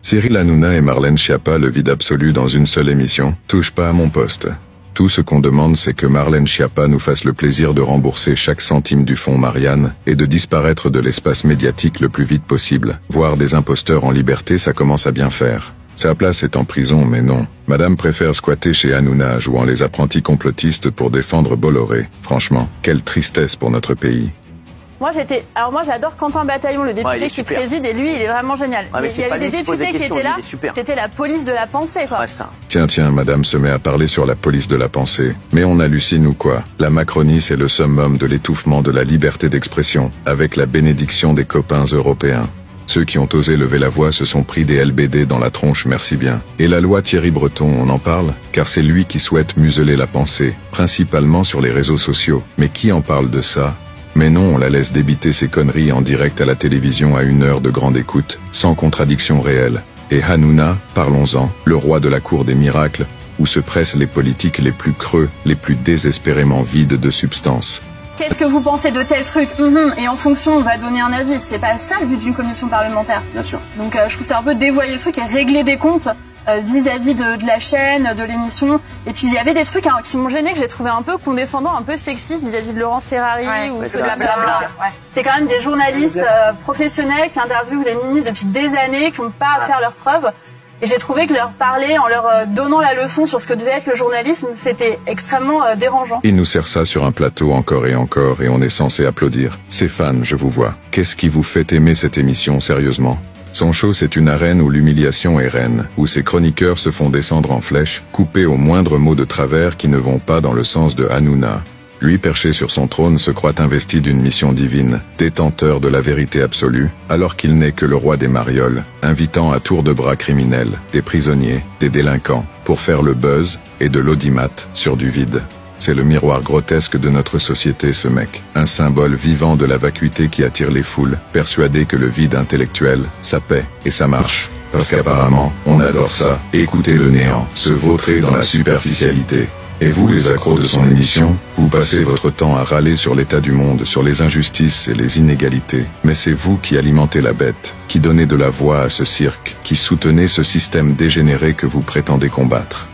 Cyril Hanouna et Marlène Schiappa, le vide absolu dans une seule émission. Touche pas à mon poste. Tout ce qu'on demande, c'est que Marlène Schiappa nous fasse le plaisir de rembourser chaque centime du fonds Marianne et de disparaître de l'espace médiatique le plus vite possible. Voir des imposteurs en liberté, ça commence à bien faire. Sa place est en prison, mais non. Madame préfère squatter chez Hanouna, jouant les apprentis complotistes pour défendre Bolloré. Franchement, quelle tristesse pour notre pays. Moi j'adore Quentin Bataillon, le député qui préside, et lui il est vraiment génial. Ah, mais il y avait des députés qui étaient là, c'était la police de la pensée quoi. Ouais, ça. Tiens, madame se met à parler sur la police de la pensée. Mais on hallucine ou quoi? La Macronie, c'est le summum de l'étouffement de la liberté d'expression, avec la bénédiction des copains européens. Ceux qui ont osé lever la voix se sont pris des LBD dans la tronche, merci bien. Et la loi Thierry Breton, on en parle? Car c'est lui qui souhaite museler la pensée, principalement sur les réseaux sociaux. Mais qui en parle de ça? Mais non, on la laisse débiter ses conneries en direct à la télévision à 1 heure de grande écoute, sans contradiction réelle. Et Hanouna, parlons-en, le roi de la cour des miracles, où se pressent les politiques les plus creux, les plus désespérément vides de substance. Qu'est-ce que vous pensez de tel truc? Et en fonction, on va donner un avis. C'est pas ça le but d'une commission parlementaire. Bien sûr. Donc je trouve que c'est un peu dévoyer le truc et régler des comptes vis-à-vis de la chaîne, de l'émission. Et puis il y avait des trucs qui m'ont gêné, que j'ai trouvé un peu condescendants, un peu sexistes vis-à-vis de Laurence Ferrari ou ce blablabla. C'est quand même des journalistes professionnels qui interviewent les ministres depuis des années, qui n'ont pas à faire leurs preuves. Et j'ai trouvé que leur parler en leur donnant la leçon sur ce que devait être le journalisme, c'était extrêmement dérangeant. Il nous sert ça sur un plateau encore et on est censé applaudir. C'est fan, je vous vois. Qu'est-ce qui vous fait aimer cette émission, sérieusement? Son show, c'est une arène où l'humiliation est reine, où ses chroniqueurs se font descendre en flèche, coupés aux moindres mots de travers qui ne vont pas dans le sens de Hanouna. Lui, perché sur son trône, se croit investi d'une mission divine, détenteur de la vérité absolue, alors qu'il n'est que le roi des marioles, invitant à tour de bras criminels, des prisonniers, des délinquants, pour faire le buzz et de l'audimat sur du vide. C'est le miroir grotesque de notre société, ce mec. Un symbole vivant de la vacuité qui attire les foules, persuadé que le vide intellectuel, ça paie et ça marche. Parce qu'apparemment, on adore ça, écouter le néant, se vautrer dans la superficialité. Et vous, les accros de son émission, vous passez votre temps à râler sur l'état du monde, sur les injustices et les inégalités. Mais c'est vous qui alimentez la bête, qui donnez de la voix à ce cirque, qui soutenez ce système dégénéré que vous prétendez combattre.